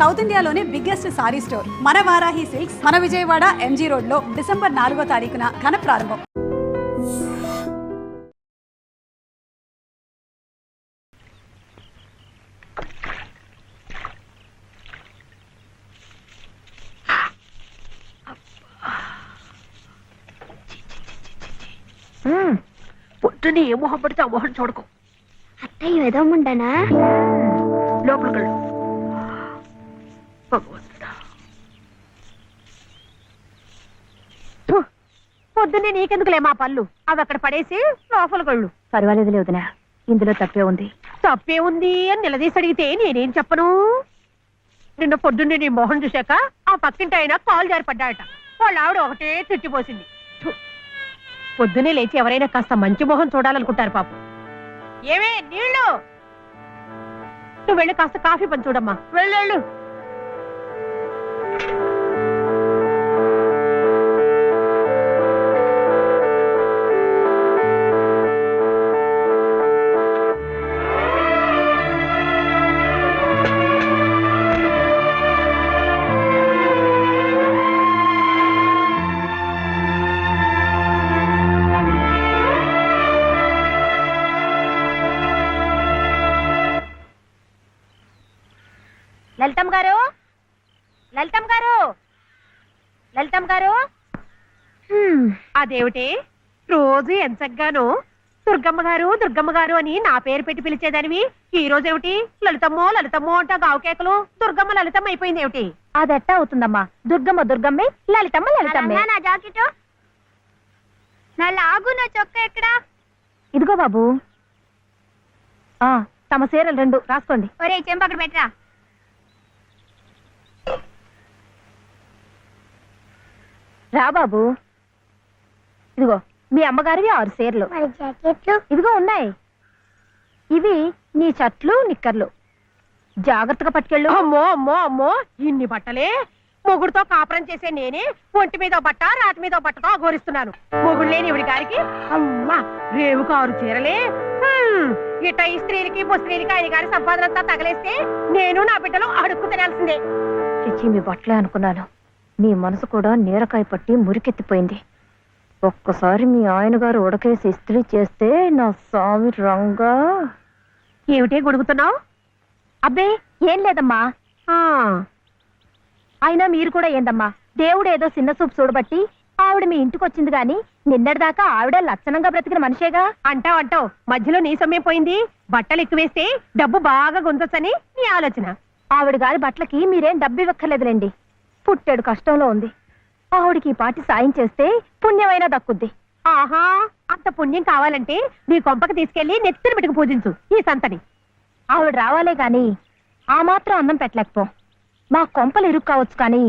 South ఇండియాలోనే biggest sorry store మన Varahi silks మన విజయవాడ ఎంజీ రోడ్ లో డిసెంబర్ 4వ తారీఖున ఘన ప్రారంభం. పొద్దునే ఏ మొహం పడితే ఆ మొహం చూడకు. అత్తయ్య ఎదవమంటానా? లోపలికి వెళ్ళు. భగవంతుడా, పొద్దున్నే నీకెందుకులే మా పళ్ళు, అవి అక్కడ పడేసి లోపలికి వెళ్ళు. పర్వాలేదు వదినా, ఇందులో తప్పే ఉంది. తప్పే ఉంది అని నిలదీసి అడిగితే నేనేం చెప్పను? నిన్న పొద్దున్నే నీ మొహం చూశాక ఆ పక్కింటి ఆయన కాలు జారి పడ్డాడట. వాళ్ళ ఆవిడ ఒకటే తిట్టిపోసింది. పొద్దునే లేచి ఎవరైనా కాస్త మంచి మొహం చూడాలనుకుంటారు పాపం. ఏమే నీళ్ళు, నువ్వు వెళ్ళి కాస్త కాఫీ పని చూడమ్మా. వెళ్ళు. లలితమ్మ గారు, లలితమ్మ గారు, లలితమ్మ గారు. అదేమిటి రోజు ఎంచగ్గాను దుర్గమ్మ గారు అని నా పేరు పెట్టి పిలిచేదానివి, ఈ రోజు ఏమిటి లలితమ్మో అంటా గావుకేకలు దుర్గమ్మ లలితమ్మ అయిపోయింది ఏమిటి? అదెట్టా అవుతుందమ్మా? దుర్గమ్మే, లలితమ్మే. నా జాకెట్, నా లాగు, నా చొక్క ఎక్కడా? ఇదిగో బాబు. తమ చీరలు 2 రాసుకోండి. ఒరే చెంప అక్కడ పెట్టరా. రా బాబు. ఇదిగో మీ అమ్మగారివి 6 చీరలు. ఇదిగో ఉన్నాయి. ఇవి నీ చట్లు నిక్కర్లు, జాగ్రత్తగా పట్టుకెళ్ళు. అమ్మో ఇన్ని బట్టలే? మొగుడుతో కాపురం చేసే నేనే ఒంటి మీద బట్ట రాతి మీద బట్టతో అఘోరిస్తున్నాను. మొగుడు లేని ఇవిడి గారికి అమ్మా రేవు 6 చీరలే. ఇట ఈ స్త్రీలకి ముస్త్రీలకి ఆయన గారి సంపాదన అంతా తగలేస్తే నేను నా బిడ్డలు అడుక్కు తినాల్సిందే. చిచ్చి మీ బట్టలే అనుకున్నాను. మీ మనసు కూడా నీరకాయ పట్టి మురికెత్తిపోయింది. ఒక్కసారి మీ ఆయన గారు ఉడకేసి ఇస్త్రీ చేస్తే నా స్వామి రంగా. ఏమిటే గొడుగుతున్నావు? అబ్బే ఏం లేదమ్మా. అయినా మీరు కూడా ఏందమ్మా, దేవుడు ఏదో చిన్న చూపు చూడబట్టి ఆవిడ మీ ఇంటికి వచ్చింది గాని నిన్నటిదాకా ఆవిడ లక్షణంగా బ్రతికిన మనిషేగా. అంటావు మధ్యలో నీ సమయం పోయింది. బట్టలు ఎక్కువేస్తే డబ్బు బాగా గుంజొచ్చని నీ ఆలోచన. ఆవిడ గారి బట్టలకి మీరేం డబ్బు ఇవ్వక్కర్లేదులేండి. పుట్టాడు కష్టంలో ఉంది. ఆవిడికి ఈ పాటి సాయం చేస్తే పుణ్యమైనా దక్కుద్ది. ఆహా, అంత పుణ్యం కావాలంటే నీ కొంపకి తీసుకెళ్లి నెత్తిన పెట్టుకు పూజించు ఈ సంతని. ఆవిడ రావాలే గాని ఆ మాత్రం అన్నం పెట్టలేకపో. మా కొంపలు ఇరుక్కు కావచ్చు కానీ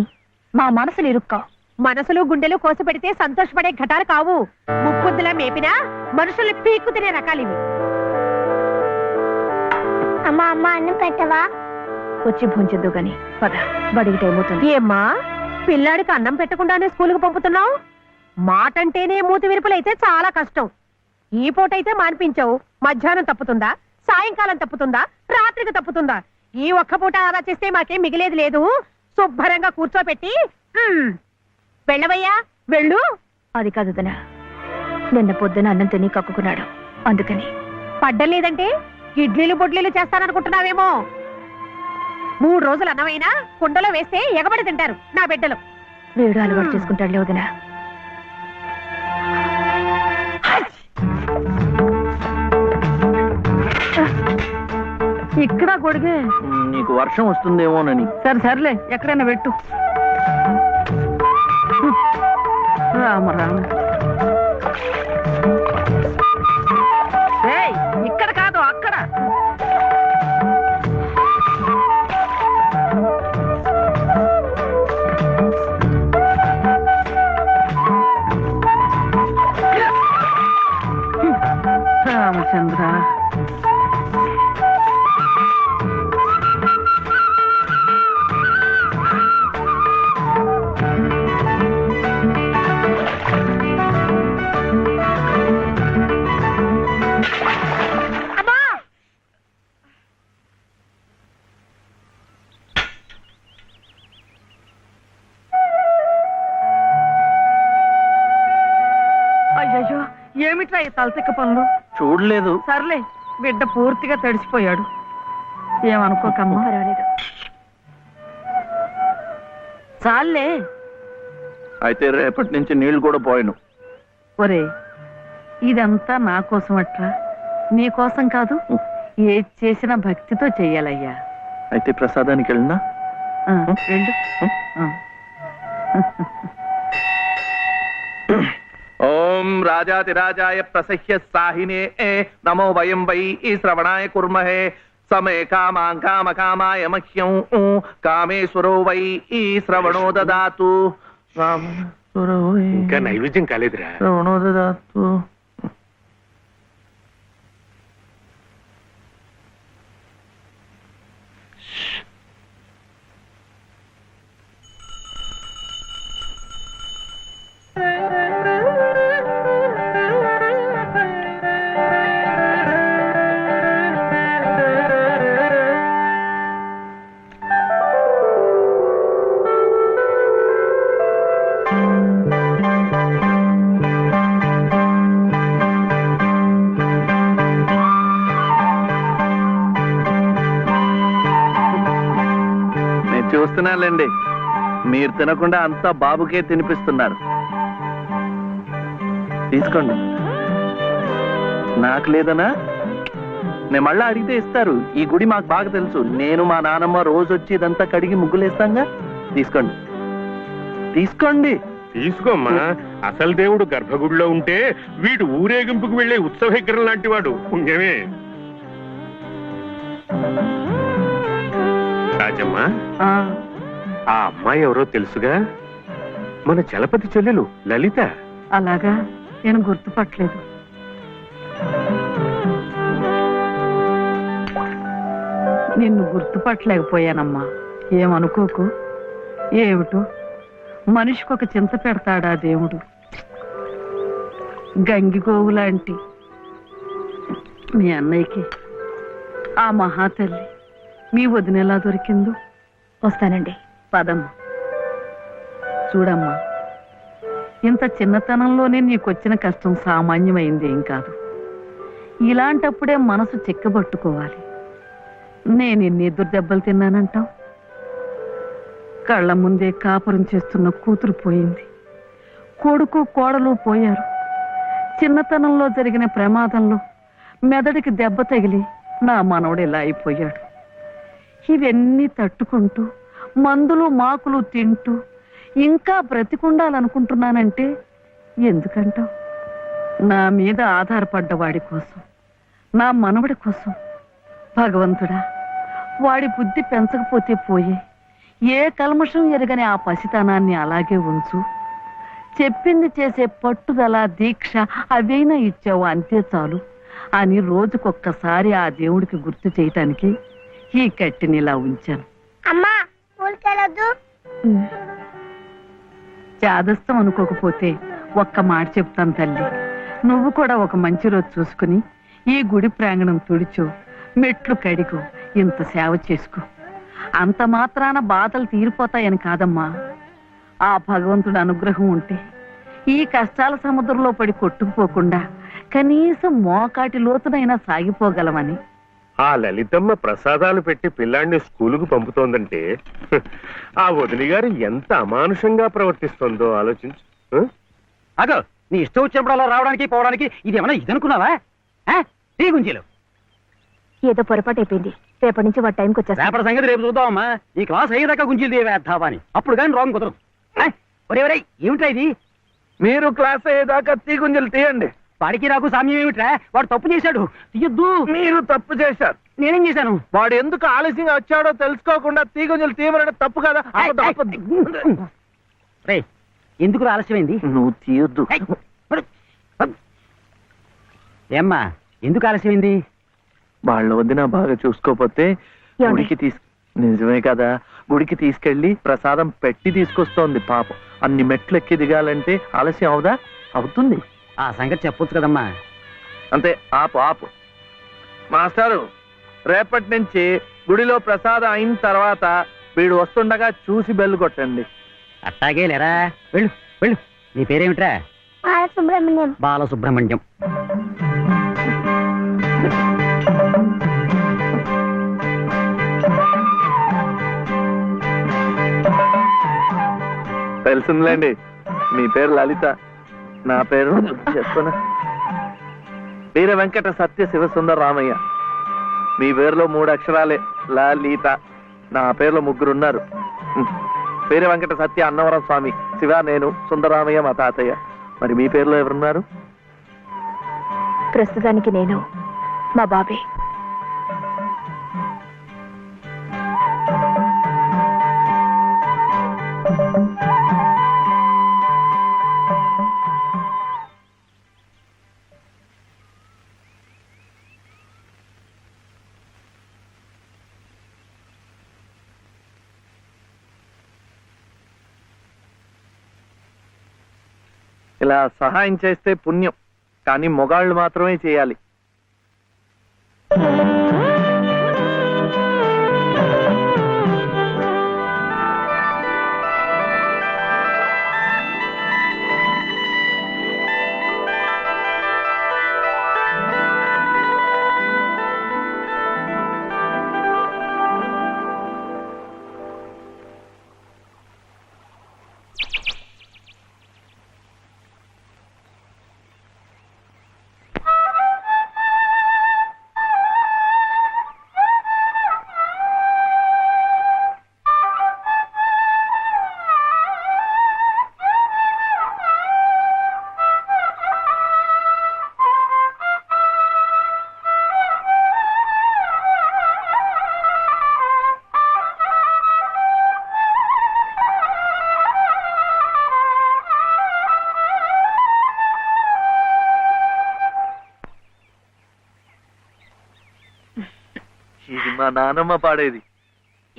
మా మనసులు ఇరుక్కావు. మనసులు గుండెలు కోసి పెడితే సంతోషపడే ఘటాలు కావు. ముప్పుద్దులా మేపినా మనుషుల్ని పీక్కు తినే రకాలివి. అమ్మా అన్నం పెట్టవా? వచ్చి భుంచొద్దు గాని పద, బడికి టైం అవుతుంది. ఏమ్మా పిల్లాడికి అన్నం పెట్టకుండానే స్కూలుకు పంపుతున్నావు? మాటంటేనే మూతి విరుపులైతే చాలా కష్టం. ఈ పూటైతే మానిపించావు, మధ్యాహ్నం తప్పుతుందా, సాయంకాలం తప్పుతుందా, రాత్రికి తప్పుతుందా? ఈ ఒక్క పూట ఆదా చేస్తే మాకేం మిగిలేదు లేదు. శుభ్రంగా కూర్చోపెట్టి వెళ్ళవయ్యా, వెళ్ళు. అది కాదు వదినా, నిన్న పొద్దున అన్నం తిని కక్కుకున్నాడు, అందుకని. పడ్డలేదంటే ఇడ్లీలు బొడ్లీలు చేస్తాననుకుంటున్నావేమో. 3 రోజులు అన్నమైనా కుండలో వేస్తే ఎగబడి తింటారు నా బిడ్డలు. వేడు అలవాటు చేసుకుంటాడులే వదినా. ఇక్కడ గొడిగే. నీకు వర్షం వస్తుందేమోనని. సర్లే ఎక్కడైనా పెట్టు. రామ ఇక్కడ కాదు అక్కడ. రామచంద్ర, ఏమిట్రా ఈ తలతిక్క పనులు? చూడలేదు. సర్లే, బిడ్డ పూర్తిగా తడిసిపోయాడు. ఏమనుకోకమ్మా. పర్వాలేదు. చాలే. అయితే రేపటి నుంచి నీళ్లు కూడా పోయను. ఒరే, ఇదంతా నా కోసం అట్రా, నీ కోసం కాదు. ఏది చేసినా భక్తితో చెయ్యాలయ్యా. అయితే ప్రసాదానికి వెళ్ళినా? వెళ్ళు. ఓం రాజాతిరాజాయ ప్రసహ్య సాహినే నమో వయం వై శ్రవణాయ కుర్మహే సమే కామాం కామ కామాయ మహ్యం కామేశ్వరో వై శ్రవణో దదాతు. ఇంకా నైవేద్యం కాలేదురా. శ్రవణో దదాతు. చూస్తున్నానులేండి, మీరు తినకుండా అంతా బాబుకే తినిపిస్తున్నారు. తీసుకోండి. నాకు లేదనా? నేను మళ్ళా అడిగితే ఇస్తారు. ఈ గుడి మాకు బాగా తెలుసు. నేను మా నానమ్మ రోజు వచ్చి ఇదంతా కడిగి ముగ్గులేస్తాంగా. తీసుకోండి, తీసుకోండి. తీసుకోమ్మా. అసలు దేవుడు గర్భగుడిలో ఉంటే వీడు ఊరేగింపుకు వెళ్లే ఉత్సవ విగ్రహం లాంటి వాడు. పుణ్యమే. రాజమ్మా, ఆ అమ్మాయి ఎవరో తెలుసుగా? మన చలపతి చెల్లెలు లలిత. అలాగా? నేను గుర్తుపట్టలేదు. నిన్ను గుర్తుపట్టలేకపోయానమ్మా. ఏమనుకోకు. ఏమిటో మనిషికొక చింత పెడతాడా దేవుడు. గంగిగోవు లాంటి మీ అన్నయ్యకి ఆ మహాతల్లి మీ వదిన ఎలా దొరికిందో. వస్తానండి. పదమ్మా. చూడమ్మా, ఇంత చిన్నతనంలోనే నీకొచ్చిన కష్టం సామాన్యమైంది ఏం కాదు. ఇలాంటప్పుడే మనసు చిక్కబట్టుకోవాలి. నేను ఎన్ని ఎదురు దెబ్బలు తిన్నానంటావు? కళ్ళ ముందే కాపురం చేస్తున్న కూతురు పోయింది. కొడుకు కోడలు పోయారు. చిన్నతనంలో జరిగిన ప్రమాదంలో మెదడికి దెబ్బ తగిలి నా మనవడు ఇలా అయిపోయాడు. ఇవన్నీ తట్టుకుంటూ మందులు మాకులు తింటూ ఇంకా బ్రతికుండాలనుకుంటున్నానంటే ఎందుకంటావు? నా మీద ఆధారపడ్డ వాడి కోసం, నా మనవడి కోసం. భగవంతుడా, వాడి బుద్ధి పెంచకపోతే పోయే. ఏ కల్మషం ఎరగని ఆ పసితనాన్ని అలాగే ఉంచు. చెప్పింది చేసే పట్టుదల, దీక్ష అవైనా ఇచ్చావు, అంతే చాలు అని రోజుకొక్కసారి ఆ దేవుడికి గుర్తు చేయటానికి ఈ కట్టిని ఇలా ఉంచాను. అమ్మా, స్కూల్కెళ్ళొద్దు. చాదస్తం అనుకోకపోతే ఒక్క మాట చెప్తాను తల్లి. నువ్వు కూడా ఒక మంచి రోజు చూసుకుని ఈ గుడి ప్రాంగణం తుడిచో, మెట్లు కడిగో, ఇంత సేవ చేసుకో. అంత మాత్రాన బాధలు తీరిపోతాయని కాదమ్మా. ఆ భగవంతుడి అనుగ్రహం ఉంటే ఈ కష్టాల సముద్రంలో పడి కొట్టుకుపోకుండా కనీసం మోకాటి లోతునైనా సాగిపోగలమని. ఆ లలితమ్మ ప్రసాదాలు పెట్టి పిల్లాడిని స్కూలుకు పంపుతోందంటే ఆ వదిలి గారు ఎంత అమానుషంగా ప్రవర్తిస్తుందో ఆలోచించు. అగో, నీ ఇష్టం వచ్చినప్పుడు అలా రావడానికి పోవడానికి ఇది ఏమన్నా ఇదనుకున్నావా? టీ గుంజీలు ఏదో పొరపాటు అయిపోయింది. రేపటి నుంచి వాడి టైంకి వచ్చేస్తా. రేపటి సంగతి రేపు చూద్దామమ్మా. ఈ క్లాస్ అయ్యేదాకా గుంజీలు వేద్దావా అని. అప్పుడు కానీ రాంగ్ కుదరదు. ఒరే ఒరే, ఏమిట్రా ఇది? మీరు క్లాస్ అయ్యేదాకా తీగుంజలు తీయండి. వాడికి నాకు సామ్యం ఏమిట్రా? వాడు తప్పు చేశాడు, తీయొద్దు. మీరు తప్పు చేశారు. నేనేం చేశాను? వాడు ఎందుకు ఆలస్యంగా వచ్చాడో తెలుసుకోకుండా తీగుంజలు తీయమనడం తప్పు కదా. రే, ఎందుకు ఆలస్యమైంది? నువ్వు తీయొద్దు. ఏమ్మా, ఎందుకు ఆలస్యమైంది? వాళ్ళ వదిన బాగా చూసుకోపోతే గుడికి నిజమే కదా, గుడికి తీసుకెళ్లి ప్రసాదం పెట్టి తీసుకొస్తోంది పాపం. అన్ని మెట్లు ఎక్కి దిగాలంటే ఆలస్యం అవుదా? అవుతుంది. ఆ సంగతి చెప్పొచ్చు కదమ్మా. అంతే. ఆపు ఆపు. మాస్టారు, రేపటి నుంచి గుడిలో ప్రసాదం అయిన తర్వాత వీడు వస్తుండగా చూసి బెల్లు కొట్టండి. అట్టాగే లేరా. వెళ్ళు వెళ్ళు. నీ పేరేమిట్రా? బాలసుబ్రహ్మణ్యం. బాలసుబ్రహ్మణ్యం. తెలిసిందిలేండి, మీ పేరు లలిత, నా పేరు చెప్పనా వీర వెంకట సత్య శివసుందర రామయ్య. మీ పేరులో 3 అక్షరాలే లలిత, నా పేరులో 3 ఉన్నారు. వీర వెంకట సత్య అన్నవరం స్వామి, శివ నేను, సుందరరామయ్య మా తాతయ్య. మరి మీ పేరులో ఎవరున్నారు? ప్రస్తుతానికి నేను, మా బాబే. ఇలా సహాయం చేస్తే పుణ్యం, కానీ మొగాళ్ళు మాత్రమే చేయాలి. ఇది మా నానమ్మ పాడేది.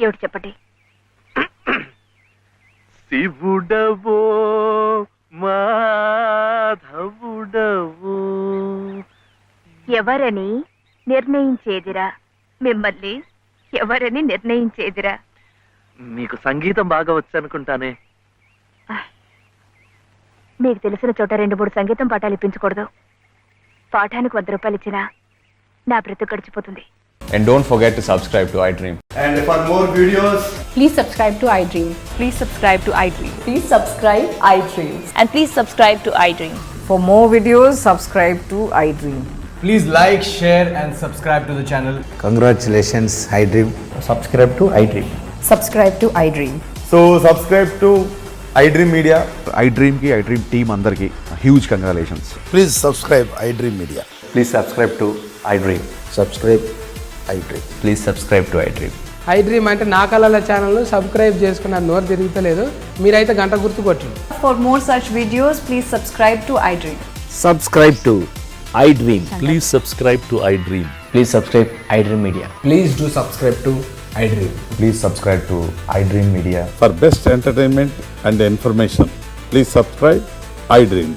ఏమిటి చెప్పండి. శివుడవో మాధవుడవో ఎవరని నిర్ణయించేదిరా, మిమ్మల్ని ఎవరని నిర్ణయించేదిరా. మీకు సంగీతం బాగా వచ్చనుకుంటానే. మీకు తెలిసిన చోట 2-3 సంగీతం పాఠాలు ఇప్పించకూడదు. పాఠానికి 100 రూపాయలు ఇచ్చినా నా బ్రతుకు గడిచిపోతుంది. And don't forget to subscribe to iDream. And for more videos, Please subscribe to iDream. Please subscribe to iDream. Please subscribe iDream. And please subscribe to iDream. For more videos, subscribe to iDream. please like, share and subscribe to the channel. Congratulations, iDream. Subscribe to iDream. Subscribe to iDream. So subscribe to iDream Media. iDream ki iDream team andarki huge congratulations. Please subscribe iDream Media. Please subscribe to iDream. Subscribe iDream. Please subscribe to iDream. iDream అంటే నా కళల channel subscribe చేసుకున్న నోరు తిరుగుతలేదు. మీరైతే గంట గుర్తు కొట్టండి. For more such videos, please subscribe to iDream. Subscribe to iDream. Please subscribe to iDream. Please subscribe iDream Media. Please do subscribe to iDream. Please subscribe to iDream Media. For best entertainment and information, please subscribe iDream.